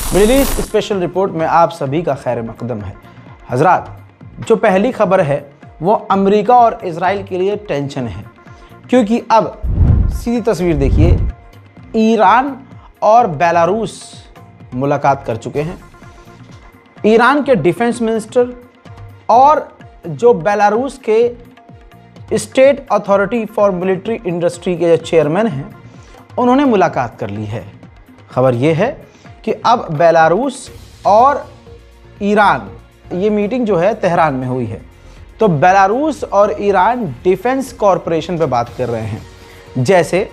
Middle east special report में आप सभी का खैर मकदम है। हजरात, जो पहली खबर है वो अमेरिका और इजराइल के लिए टेंशन है, क्योंकि अब सीधी तस्वीर देखिए, ईरान और बेलारूस मुलाकात कर चुके हैं। ईरान के डिफेंस मिनिस्टर और जो बेलारूस के state authority for military industry के चेयरमैन हैं, उन्होंने मुलाकात कर ली है। खबर ये है कि अब बेलारूस और ईरान, ये मीटिंग जो है तेहरान में हुई है। तो बेलारूस और ईरान डिफेंस कॉरपोरेशन पे बात कर रहे हैं। जैसे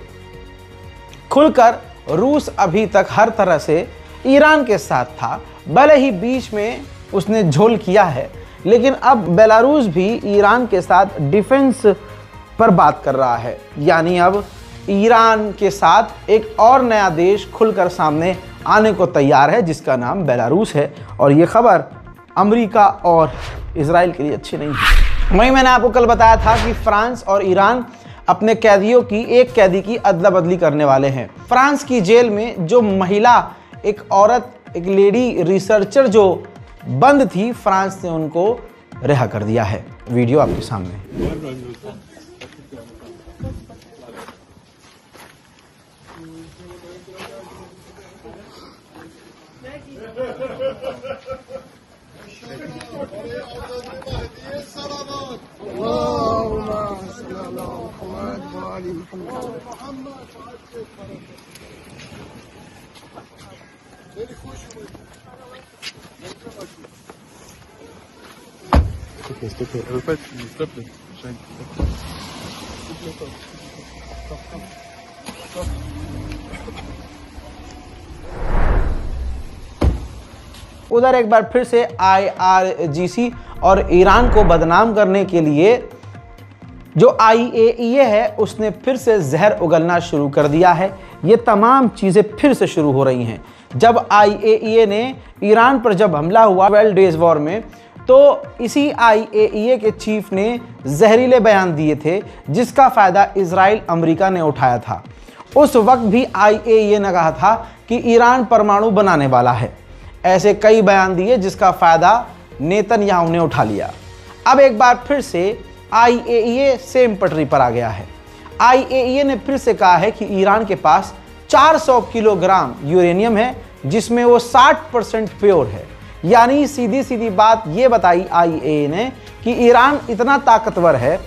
खुलकर रूस अभी तक हर तरह से ईरान के साथ था, भले ही बीच में उसने झोल किया है, लेकिन अब बेलारूस भी ईरान के साथ डिफेंस पर बात कर रहा है। यानी अब ईरान के साथ एक और नया देश खुलकर सामने आने को तैयार है, जिसका नाम बेलारूस है। और ये खबर अमेरिका और इजराइल के लिए अच्छी नहीं है। वहीं मैंने आपको कल बताया था कि फ्रांस और ईरान अपने कैदियों की एक कैदी की अदला बदली करने वाले हैं। फ्रांस की जेल में जो महिला, एक औरत, एक लेडी रिसर्चर जो बंद थी, फ्रांस ने उनको रिहा कर दिया है। वीडियो आपके सामने। उधर एक बार फिर से IRGC और ईरान को बदनाम करने के लिए जो IAEA है, उसने फिर से जहर उगलना शुरू कर दिया है। ये तमाम चीज़ें फिर से शुरू हो रही हैं। जब IAEA ने ईरान पर जब हमला हुआ 12 डेज वॉर में, तो इसी IAEA के चीफ ने जहरीले बयान दिए थे, जिसका फ़ायदा इजराइल अमेरिका ने उठाया था। उस वक्त भी IAEA ने कहा था कि ईरान परमाणु बनाने वाला है। ऐसे कई बयान दिए जिसका फ़ायदा नेतन्याहू ने उठा लिया। अब एक बार फिर से IAEA सेम पटरी पर आ गया है। IAEA ने फिर से कहा है कि ईरान के पास 400 किलोग्राम यूरेनियम है, जिसमें वो 60% प्योर है। यानी सीधी सीधी बात ये बताई IAEA ने कि ईरान इतना ताकतवर है,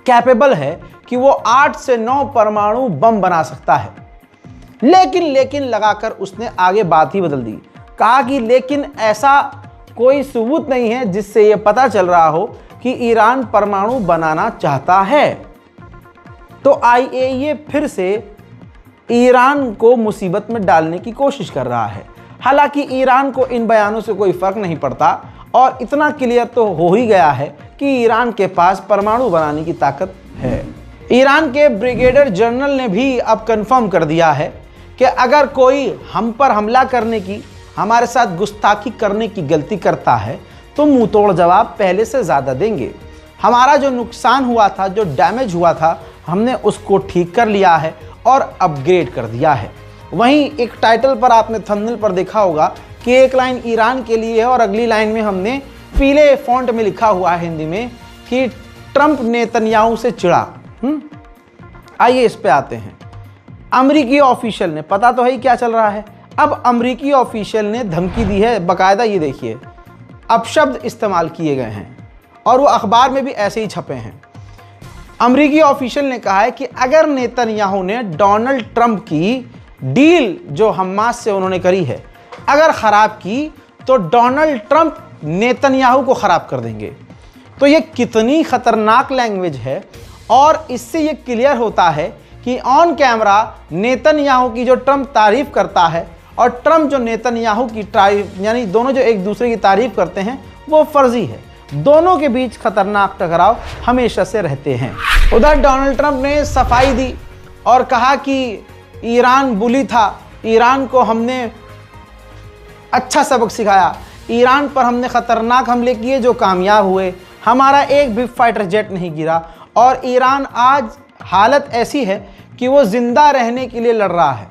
कैपेबल है कि वो 8 से 9 परमाणु बम बना सकता है। लेकिन लगाकर उसने आगे बात ही बदल दी। कहा कि लेकिन ऐसा कोई सबूत नहीं है जिससे ये पता चल रहा हो कि ईरान परमाणु बनाना चाहता है। तो IAEA फिर से ईरान को मुसीबत में डालने की कोशिश कर रहा है। हालांकि ईरान को इन बयानों से कोई फर्क नहीं पड़ता और इतना क्लियर तो हो ही गया है कि ईरान के पास परमाणु बनाने की ताकत है। ईरान के ब्रिगेडियर जनरल ने भी अब कंफर्म कर दिया है कि अगर कोई हम पर हमला करने की, हमारे साथ गुस्ताखी करने की गलती करता है तो मुंह तोड़ जवाब पहले से ज़्यादा देंगे। हमारा जो नुकसान हुआ था, जो डैमेज हुआ था, हमने उसको ठीक कर लिया है और अपग्रेड कर दिया है। वहीं एक टाइटल पर आपने थंबनेल पर देखा होगा कि एक लाइन ईरान के लिए है और अगली लाइन में हमने पीले फॉन्ट में लिखा हुआ है हिंदी में कि ट्रंप नेतन्याहू से चिढ़ा। आइए इस पे आते हैं। अमेरिकी ऑफिशियल ने, पता तो है ही क्या चल रहा है, अब अमेरिकी ऑफिशियल ने धमकी दी है, बाकायदा ये देखिए अपशब्द इस्तेमाल किए गए हैं और वो अखबार में भी ऐसे ही छपे हैं। अमेरिकी ऑफिशियल ने कहा है कि अगर नेतन्याहू ने डोनाल्ड ट्रंप की डील जो हमास से उन्होंने करी है, अगर ख़राब की, तो डोनाल्ड ट्रंप नेतन्याहू को ख़राब कर देंगे। तो ये कितनी ख़तरनाक लैंग्वेज है। और इससे ये क्लियर होता है कि ऑन कैमरा नेतन्याहू की जो ट्रंप तारीफ़ करता है और ट्रंप जो नेतन्याहू की तारीफ, यानी दोनों जो एक दूसरे की तारीफ़ करते हैं, वो फर्जी है। दोनों के बीच खतरनाक टकराव हमेशा से रहते हैं। उधर डोनाल्ड ट्रंप ने सफाई दी और कहा कि ईरान बुली था, ईरान को हमने अच्छा सबक सिखाया, ईरान पर हमने ख़तरनाक हमले किए जो कामयाब हुए, हमारा एक भी फाइटर जेट नहीं गिरा और ईरान आज हालत ऐसी है कि वो ज़िंदा रहने के लिए लड़ रहा है।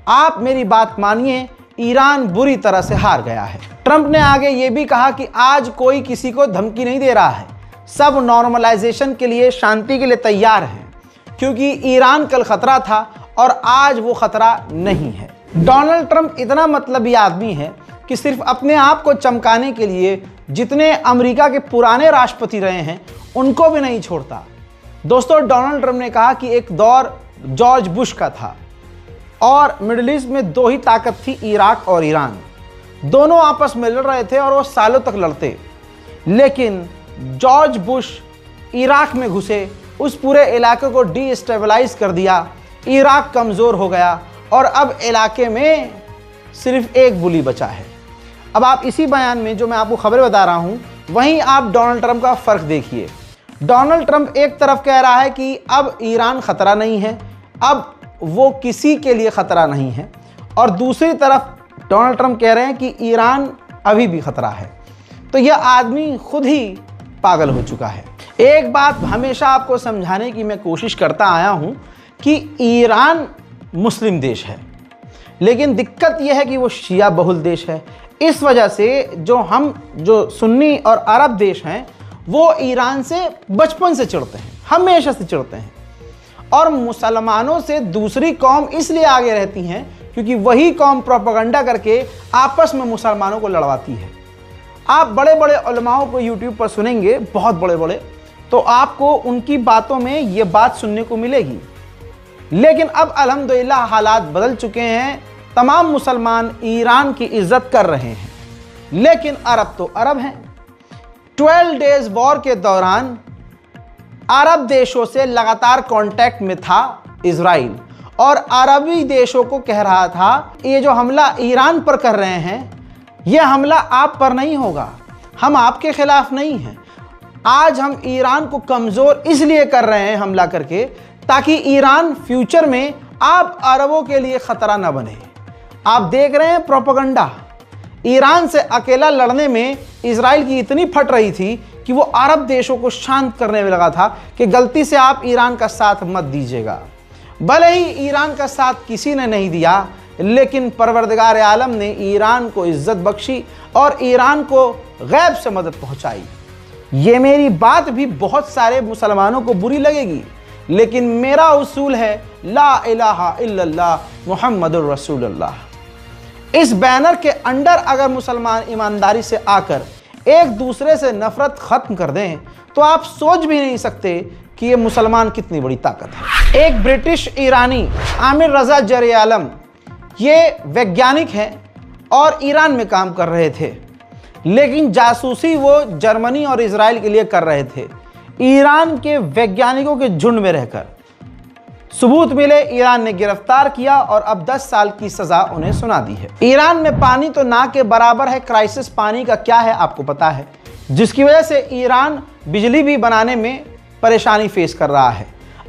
आप मेरी बात मानिए, ईरान बुरी तरह से हार गया है। ट्रंप ने आगे ये भी कहा कि आज कोई किसी को धमकी नहीं दे रहा है, सब नॉर्मलाइजेशन के लिए, शांति के लिए तैयार हैं, क्योंकि ईरान कल खतरा था और आज वो खतरा नहीं है। डोनाल्ड ट्रंप इतना मतलबी आदमी है कि सिर्फ अपने आप को चमकाने के लिए जितने अमेरिका के पुराने राष्ट्रपति रहे हैं उनको भी नहीं छोड़ता। दोस्तों, डोनाल्ड ट्रंप ने कहा कि एक दौर जॉर्ज बुश का था और मिडिल ईस्ट में दो ही ताकत थी, इराक और ईरान। दोनों आपस में लड़ रहे थे और वो सालों तक लड़ते, लेकिन जॉर्ज बुश इराक में घुसे, उस पूरे इलाके को डिस्टेबलाइज कर दिया, इराक कमज़ोर हो गया और अब इलाके में सिर्फ एक बुली बचा है। अब आप इसी बयान में जो मैं आपको खबर बता रहा हूं, वहीं आप डोनाल्ड ट्रंप का फ़र्क देखिए। डोनाल्ड ट्रंप एक तरफ कह रहा है कि अब ईरान ख़तरा नहीं है, अब वो किसी के लिए ख़तरा नहीं है, और दूसरी तरफ डोनाल्ड ट्रंप कह रहे हैं कि ईरान अभी भी ख़तरा है। तो यह आदमी खुद ही पागल हो चुका है। एक बात हमेशा आपको समझाने की मैं कोशिश करता आया हूं कि ईरान मुस्लिम देश है, लेकिन दिक्कत यह है कि वो शिया बहुल देश है। इस वजह से जो सुन्नी और अरब देश हैं वो ईरान से बचपन से चिढ़ते हैं, हमेशा से चिढ़ते हैं, और मुसलमानों से दूसरी कौम इसलिए आगे रहती हैं क्योंकि वही कौम प्रोपेगेंडा करके आपस में मुसलमानों को लड़वाती है। आप बड़े बड़े उलमाओं को यूट्यूब पर सुनेंगे, बहुत बड़े बड़े, तो आपको उनकी बातों में ये बात सुनने को मिलेगी। लेकिन अब अल्हम्दुलिल्लाह हालात बदल चुके हैं, तमाम मुसलमान ईरान की इज्जत कर रहे हैं, लेकिन अरब तो अरब हैं। 12 डेज वॉर के दौरान अरब देशों से लगातार कांटेक्ट में था इजराइल, और अरबी देशों को कह रहा था ये जो हमला ईरान पर कर रहे हैं, यह हमला आप पर नहीं होगा, हम आपके खिलाफ नहीं हैं। आज हम ईरान को कमज़ोर इसलिए कर रहे हैं हमला करके, ताकि ईरान फ्यूचर में आप अरबों के लिए ख़तरा न बने। आप देख रहे हैं प्रोपेगेंडा, ईरान से अकेला लड़ने में इजराइल की इतनी फट रही थी कि वो अरब देशों को शांत करने में लगा था कि गलती से आप ईरान का साथ मत दीजिएगा। भले ही ईरान का साथ किसी ने नहीं दिया, लेकिन परवरदिगार आलम ने ईरान को इज्जत बख्शी और ईरान को गैब से मदद पहुंचाई। ये मेरी बात भी बहुत सारे मुसलमानों को बुरी लगेगी, लेकिन मेरा उसूल है ला इलाहा इल्लल्लाह मुहम्मदुर रसूलुल्लाह। इस बैनर के अंडर अगर मुसलमान ईमानदारी से आकर एक दूसरे से नफरत खत्म कर दें तो आप सोच भी नहीं सकते कि ये मुसलमान कितनी बड़ी ताकत है। एक ब्रिटिश ईरानी आमिर रजा जरियालम, ये वैज्ञानिक हैं और ईरान में काम कर रहे थे, लेकिन जासूसी वो जर्मनी और इजराइल के लिए कर रहे थे, ईरान के वैज्ञानिकों के झुंड में रहकर। सबूत मिले, ईरान ने गिरफ्तार किया और अब 10 साल की सजा उन्हें सुना दी है। ईरान में पानी तो ना के बराबर है, क्राइसिस पानी का क्या है आपको पता है, जिसकी वजह से ईरान बिजली भी बनाने में परेशानी फेस कर रहा है।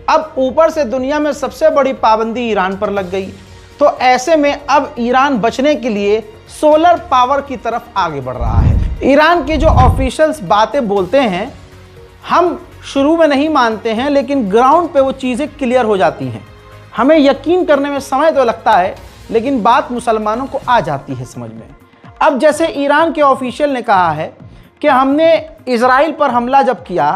अब ऊपर से दुनिया में सबसे बड़ी पाबंदी ईरान पर लग गई, तो ऐसे में अब ईरान बचने के लिए सोलर पावर की तरफ आगे बढ़ रहा है। ईरान के जो ऑफिशियल्स बातें बोलते हैं हम शुरू में नहीं मानते हैं, लेकिन ग्राउंड पे वो चीज़ें क्लियर हो जाती हैं। हमें यकीन करने में समय तो लगता है, लेकिन बात मुसलमानों को आ जाती है समझ में। अब जैसे ईरान के ऑफिशियल ने कहा है कि हमने इजराइल पर हमला जब किया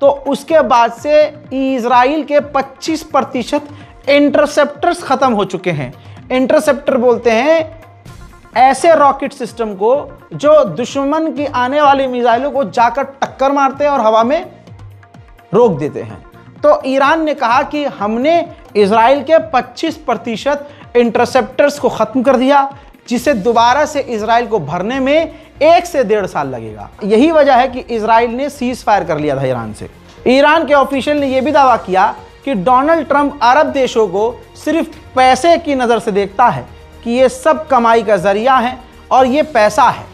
तो उसके बाद से इजराइल के 25% इंटरसेप्टर्स ख़त्म हो चुके हैं। इंटरसेप्टर बोलते हैं ऐसे रॉकेट सिस्टम को जो दुश्मन की आने वाली मिसाइलों को जाकर टक्कर मारते हैं और हवा में रोक देते हैं। तो ईरान ने कहा कि हमने इजराइल के 25% इंटरसेप्टर्स को ख़त्म कर दिया, जिसे दोबारा से इजराइल को भरने में 1 से 1.5 साल लगेगा। यही वजह है कि इजराइल ने सीज फायर कर लिया था ईरान से। ईरान के ऑफिशियल ने यह भी दावा किया कि डोनाल्ड ट्रंप अरब देशों को सिर्फ पैसे की नज़र से देखता है कि ये सब कमाई का जरिया है और ये पैसा है,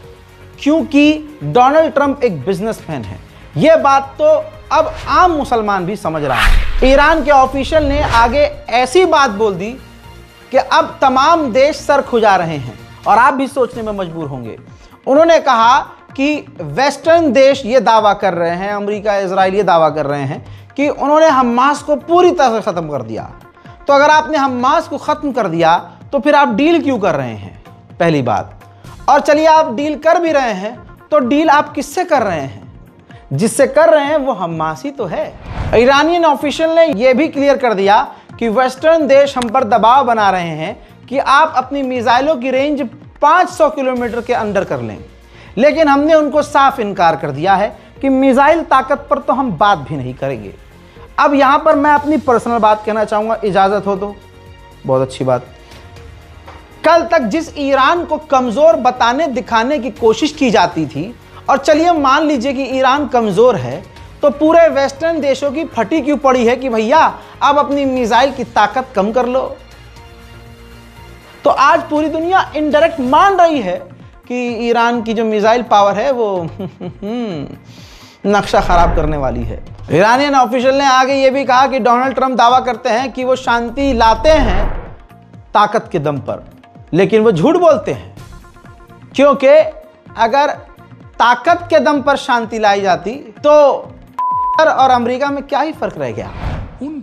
क्योंकि डोनाल्ड ट्रंप एक बिजनेसमैन है। ये बात तो अब आम मुसलमान भी समझ रहा है। ईरान के ऑफिशियल ने आगे ऐसी बात बोल दी कि अब तमाम देश सर खुजा रहे हैं और आप भी सोचने में मजबूर होंगे। उन्होंने कहा कि वेस्टर्न देश ये दावा कर रहे हैं, अमेरिका, इजराइल ये दावा कर रहे हैं कि उन्होंने हमास को पूरी तरह से ख़त्म कर दिया। तो अगर आपने हमास को ख़त्म कर दिया तो फिर आप डील क्यों कर रहे हैं? पहली बात। और चलिए आप डील कर भी रहे हैं तो डील आप किससे कर रहे हैं? जिससे कर रहे हैं वो हमास ही तो है। ईरानियन ऑफिशियल ने यह भी क्लियर कर दिया कि वेस्टर्न देश हम पर दबाव बना रहे हैं कि आप अपनी मिसाइलों की रेंज 500 किलोमीटर के अंदर कर लें, लेकिन हमने उनको साफ इनकार कर दिया है कि मिसाइल ताकत पर तो हम बात भी नहीं करेंगे। अब यहां पर मैं अपनी पर्सनल बात कहना चाहूंगा, इजाजत हो तो। बहुत अच्छी बात। कल तक जिस ईरान को कमजोर बताने दिखाने की कोशिश की जाती थी, और चलिए मान लीजिए कि ईरान कमजोर है, तो पूरे वेस्टर्न देशों की फटी क्यों पड़ी है कि भैया अब अपनी मिसाइल की ताकत कम कर लो। तो आज पूरी दुनिया इनडायरेक्ट मान रही है कि ईरान की जो मिसाइल पावर है वो नक्शा खराब करने वाली है। ईरानियन ऑफिशियल ने आगे ये भी कहा कि डोनाल्ड ट्रंप दावा करते हैं कि वो शांति लाते हैं ताकत के दम पर, लेकिन वो झूठ बोलते हैं, क्योंकि अगर ताकत के दम पर शांति लाई जाती तो और अमेरिका में क्या ही फर्क रह गया। उन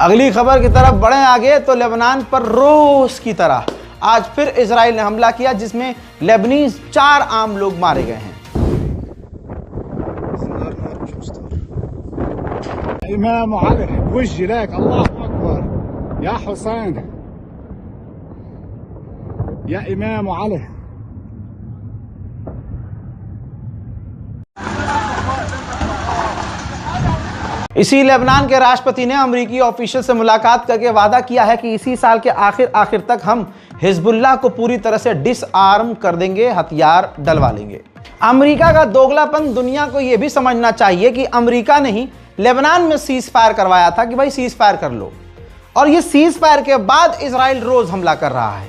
अगली खबर की तरफ बढ़े आगे तो लेबनान पर रोज की तरह आज फिर इजराइल ने हमला किया, जिसमें लेबनीज 4 आम लोग मारे गए हैं। इमाम अली वजह लक अल्लाह अकबर या हुसैन या इमाम अली। इसी लेबनान के राष्ट्रपति ने अमेरिकी ऑफिशियल से मुलाकात करके वादा किया है कि इसी साल के आखिर तक हम हिजबुल्लाह को पूरी तरह से डिसआर्म कर देंगे, हथियार डलवा लेंगे। अमेरिका का दोगलापन दुनिया को यह भी समझना चाहिए कि अमेरिका ने ही लेबनान में सीज फायर करवाया था कि भाई सीज फायर कर लो, और ये सीज फायर के बाद इजराइल रोज हमला कर रहा है।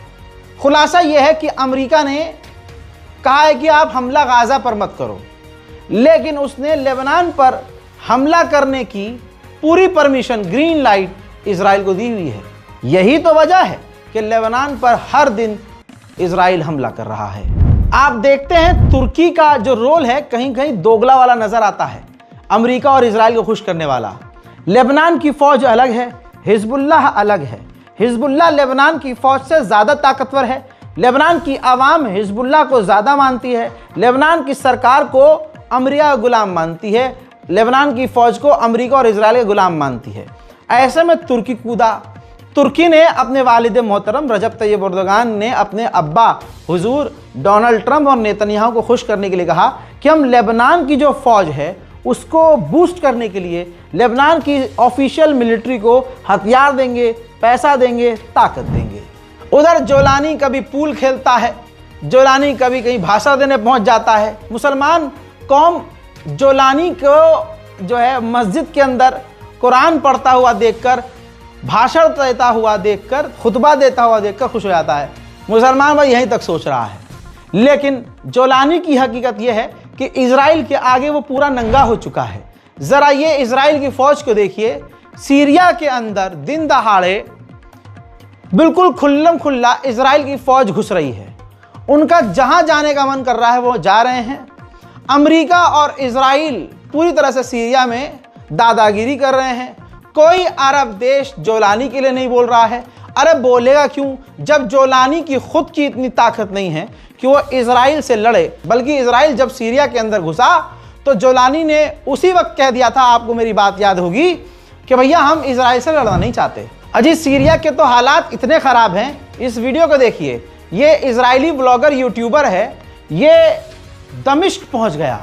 खुलासा यह है कि अमेरिका ने कहा है कि आप हमला गाजा पर मत करो, लेकिन उसने लेबनान पर हमला करने की पूरी परमिशन, ग्रीन लाइट इजराइल को दी हुई है। यही तो वजह है कि लेबनान पर हर दिन इजराइल हमला कर रहा है। आप देखते हैं तुर्की का जो रोल है कहीं कहीं दोगला वाला नजर आता है, अमेरिका और इजराइल को खुश करने वाला। लेबनान की फौज अलग है, हिजबुल्लाह अलग है। हिजबुल्लाह लेबनान की फौज से ज्यादा ताकतवर है। लेबनान की आवाम हिजबुल्लाह को ज्यादा मानती है। लेबनान की सरकार को अमेरिका का गुलाम मानती है। लेबनान की फौज को अमेरिका और इजराइल के गुलाम मानती है। ऐसे में तुर्की कूदा। तुर्की ने अपने वालिद मोहतरम रजब तैयब एर्दोगान ने अपने अब्बा हुजूर डोनाल्ड ट्रंप और नेतन्याहू को खुश करने के लिए कहा कि हम लेबनान की जो फौज है उसको बूस्ट करने के लिए लेबनान की ऑफिशियल मिलिट्री को हथियार देंगे, पैसा देंगे, ताकत देंगे। उधर जोलानी कभी पूल खेलता है, जोलानी कभी कहीं भाषण देने पहुंच जाता है। मुसलमान कौम जोलानी को जो है मस्जिद के अंदर कुरान पढ़ता हुआ देखकर, भाषण देता हुआ देखकर, खुतबा देता हुआ देखकर खुश हो जाता है। मुसलमान भाई यहीं तक सोच रहा है, लेकिन जोलानी की हकीकत यह है कि इजराइल के आगे वो पूरा नंगा हो चुका है। जरा ये इजराइल की फौज को देखिए, सीरिया के अंदर दिन दहाड़े बिल्कुल खुल्लम खुल्ला इजराइल की फौज घुस रही है। उनका जहां जाने का मन कर रहा है वो जा रहे हैं। अमेरिका और इजराइल पूरी तरह से सीरिया में दादागिरी कर रहे हैं। कोई अरब देश जोलानी के लिए नहीं बोल रहा है। अरे बोलेगा क्यों, जब जोलानी की खुद की इतनी ताकत नहीं है कि वो इजराइल से लड़े। बल्कि इजराइल जब सीरिया के अंदर घुसा तो जोलानी ने उसी वक्त कह दिया था, आपको मेरी बात याद होगी, कि भैया हम इजराइल से लड़ना नहीं चाहते। अजी सीरिया के तो हालात इतने खराब हैं, इस वीडियो को देखिए। ये इजरायली ब्लॉगर यूट्यूबर है, ये दमिश्क पहुंच गया,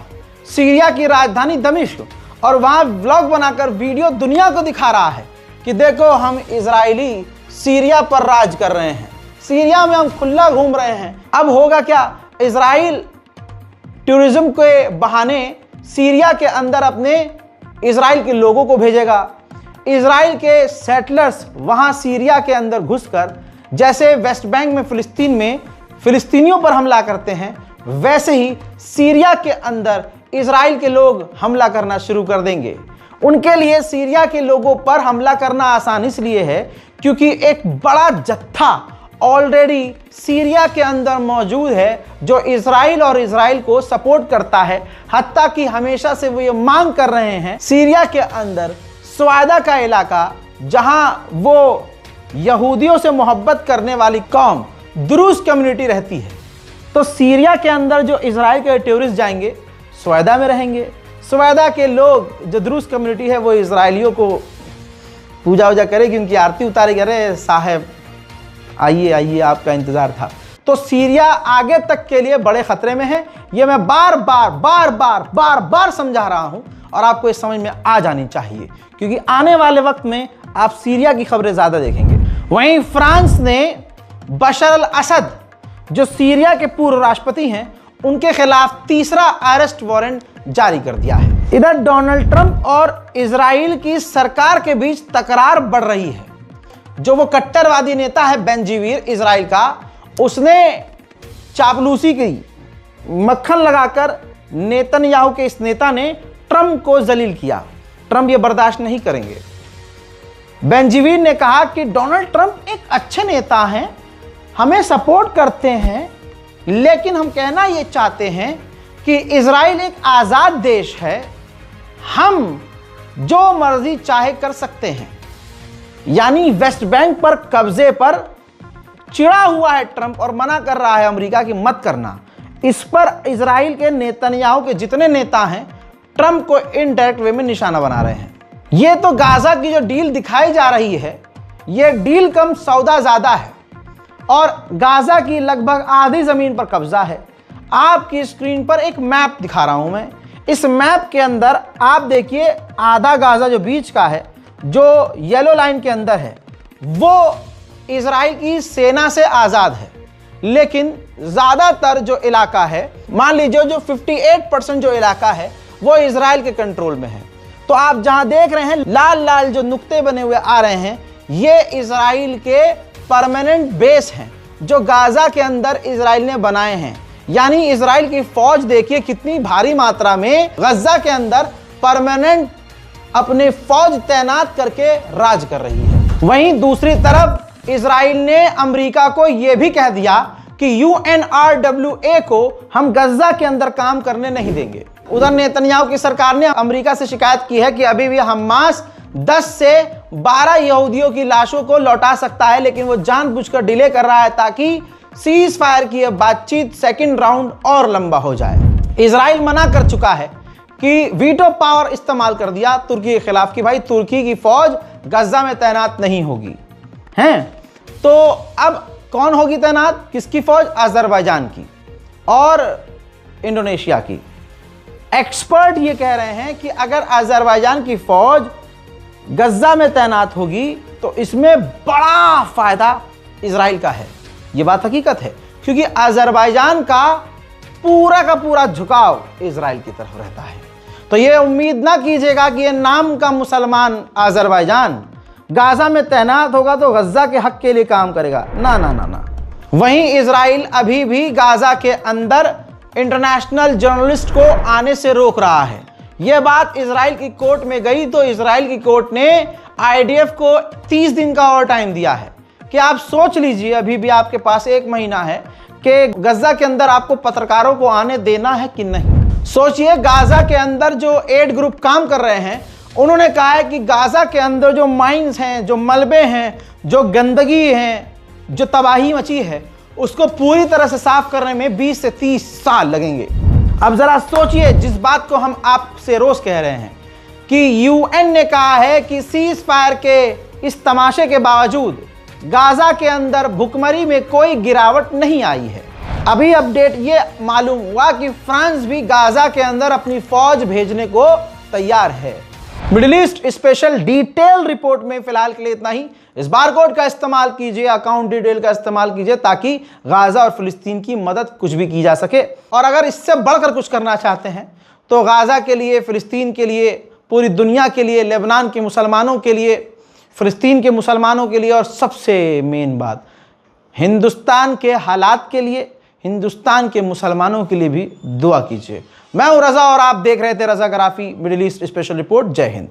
सीरिया की राजधानी दमिश्क, और वहां व्लॉग बनाकर वीडियो दुनिया को दिखा रहा है कि देखो हम इजरायली सीरिया पर राज कर रहे हैं, सीरिया में हम खुला घूम रहे हैं। अब होगा क्या, इजराइल टूरिज्म के बहाने सीरिया के अंदर अपने इजराइल के लोगों को भेजेगा। इजराइल के सेटलर्स वहां सीरिया के अंदर घुसकर जैसे वेस्ट बैंक में फिलिस्तीन में फिलिस्तीनियों पर हमला करते हैं, वैसे ही सीरिया के अंदर इजराइल के लोग हमला करना शुरू कर देंगे। उनके लिए सीरिया के लोगों पर हमला करना आसान इसलिए है क्योंकि एक बड़ा जत्था ऑलरेडी सीरिया के अंदर मौजूद है जो इजराइल और इजराइल को सपोर्ट करता है। हत्ता कि हमेशा से वो ये मांग कर रहे हैं सीरिया के अंदर स्वादा का इलाका, जहां वो यहूदियों से मोहब्बत करने वाली कौम द्रूज कम्युनिटी रहती है, तो सीरिया के अंदर जो इजराइल के टेररिस्ट जाएंगे स्वादा में रहेंगे। स्वादा के लोग जो द्रूज कम्युनिटी है वो इजराइलियों को पूजा वूजा करेगी, उनकी आरती उतारेगी। अरे साहब आइए आइए, आपका इंतजार था। तो सीरिया आगे तक के लिए बड़े खतरे में है। ये मैं बार बार समझा रहा हूं और आपको इस समझ में आ जानी चाहिए क्योंकि आने वाले वक्त में आप सीरिया की खबरें ज्यादा देखेंगे। वहीं फ्रांस ने बशर अल असद जो सीरिया के पूर्व राष्ट्रपति हैं उनके खिलाफ तीसरा अरेस्ट वारंट जारी कर दिया है। इधर डोनाल्ड ट्रंप और इजराइल की सरकार के बीच तकरार बढ़ रही है। जो वो कट्टरवादी नेता है बेंजीवीर इजराइल का, उसने चापलूसी की, मक्खन लगाकर नेतन्याहू के इस नेता ने ट्रंप को जलील किया। ट्रंप ये बर्दाश्त नहीं करेंगे। बेंजीवीर ने कहा कि डोनाल्ड ट्रंप एक अच्छे नेता हैं, हमें सपोर्ट करते हैं, लेकिन हम कहना ये चाहते हैं कि इजराइल एक आज़ाद देश है, हम जो मर्जी चाहे कर सकते हैं। यानी वेस्ट बैंक पर कब्जे पर चिढ़ा हुआ है ट्रंप और मना कर रहा है अमेरिका की मत करना। इस पर इजराइल के नेतन्याहू के जितने नेता हैं ट्रंप को इनडायरेक्ट वे में निशाना बना रहे हैं। ये तो गाजा की जो डील दिखाई जा रही है, ये डील कम सौदा ज्यादा है और गाजा की लगभग आधी जमीन पर कब्जा है। आपकी स्क्रीन पर एक मैप दिखा रहा हूं मैं। इस मैप के अंदर आप देखिए, आधा गाजा जो बीच का है, जो येलो लाइन के अंदर है, वो इजराइल की सेना से आजाद है, लेकिन ज्यादातर जो इलाका है, मान लीजिए जो 58% जो इलाका है वो इजराइल के कंट्रोल में है। तो आप जहां देख रहे हैं लाल लाल जो नुक्ते बने हुए आ रहे हैं, ये इजराइल के परमानेंट बेस हैं जो गाजा के अंदर इजराइल ने बनाए हैं। यानी इजराइल की फौज देखिए कितनी भारी मात्रा में गजा के अंदर परमानेंट अपने फौज तैनात करके राज कर रही है। वहीं दूसरी तरफ इजराइल ने अमेरिका को यह भी कह दिया कि UNRWA को हम गजा के अंदर काम करने नहीं देंगे। उधर नेतन्याहू की सरकार ने अमेरिका से शिकायत की है कि अभी भी हमास 10 से 12 यहूदियों की लाशों को लौटा सकता है, लेकिन वो जानबूझकर डिले कर रहा है ताकि सीज फायर की बातचीत सेकंड राउंड और लंबा हो जाए। इजराइल मना कर चुका है कि वीटो पावर इस्तेमाल कर दिया तुर्की के खिलाफ कि भाई तुर्की की फौज गजा में तैनात नहीं होगी। हैं तो अब कौन होगी तैनात? किसकी फौज? अजरबैजान की और इंडोनेशिया की। एक्सपर्ट ये कह रहे हैं कि अगर अजरबैजान की फौज गजा में तैनात होगी तो इसमें बड़ा फायदा इजराइल का है। यह बात हकीकत है क्योंकि अजरबैजान का पूरा झुकाव इजराइल की तरफ रहता है। तो ये उम्मीद ना कीजिएगा कि ये नाम का मुसलमान अजरबैजान गाजा में तैनात होगा तो गजा के हक के लिए काम करेगा। ना ना ना ना। वहीं इजराइल अभी भी गाजा के अंदर इंटरनेशनल जर्नलिस्ट को आने से रोक रहा है। यह बात इजराइल की कोर्ट में गई तो इजराइल की कोर्ट ने IDF को 30 दिन का और टाइम दिया है कि आप सोच लीजिए, अभी भी आपके पास 1 महीना है कि गजा के अंदर आपको पत्रकारों को आने देना है कि नहीं। सोचिए, गाजा के अंदर जो एड ग्रुप काम कर रहे हैं उन्होंने कहा है कि गाजा के अंदर जो माइंस हैं, जो मलबे हैं, जो गंदगी है, जो तबाही मची है, उसको पूरी तरह से साफ करने में 20 से 30 साल लगेंगे। अब जरा सोचिए, जिस बात को हम आपसे रोज कह रहे हैं कि UN ने कहा है कि सीज फायर के इस तमाशे के बावजूद गाजा के अंदर भुखमरी में कोई गिरावट नहीं आई है। अभी अपडेट ये मालूम हुआ कि फ्रांस भी गाजा के अंदर अपनी फौज भेजने को तैयार है। Middle east special detail report में फिलहाल के लिए इतना ही। इस बारकोड का इस्तेमाल कीजिए, अकाउंट डिटेल का इस्तेमाल कीजिए ताकि गाजा और फिलिस्तीन की मदद कुछ भी की जा सके। और अगर इससे बढ़कर कुछ करना चाहते हैं तो गाजा के लिए, फिलिस्तीन के लिए, पूरी दुनिया के लिए, लेबनान के मुसलमानों के लिए, फिलिस्तीन के मुसलमानों के लिए और सबसे मेन बात हिंदुस्तान के हालात के लिए, हिंदुस्तान के मुसलमानों के लिए भी दुआ कीजिए। मैं हूं रजा और आप देख रहे थे रजा ग्राफी मिडिल ईस्ट स्पेशल रिपोर्ट। जय हिंद।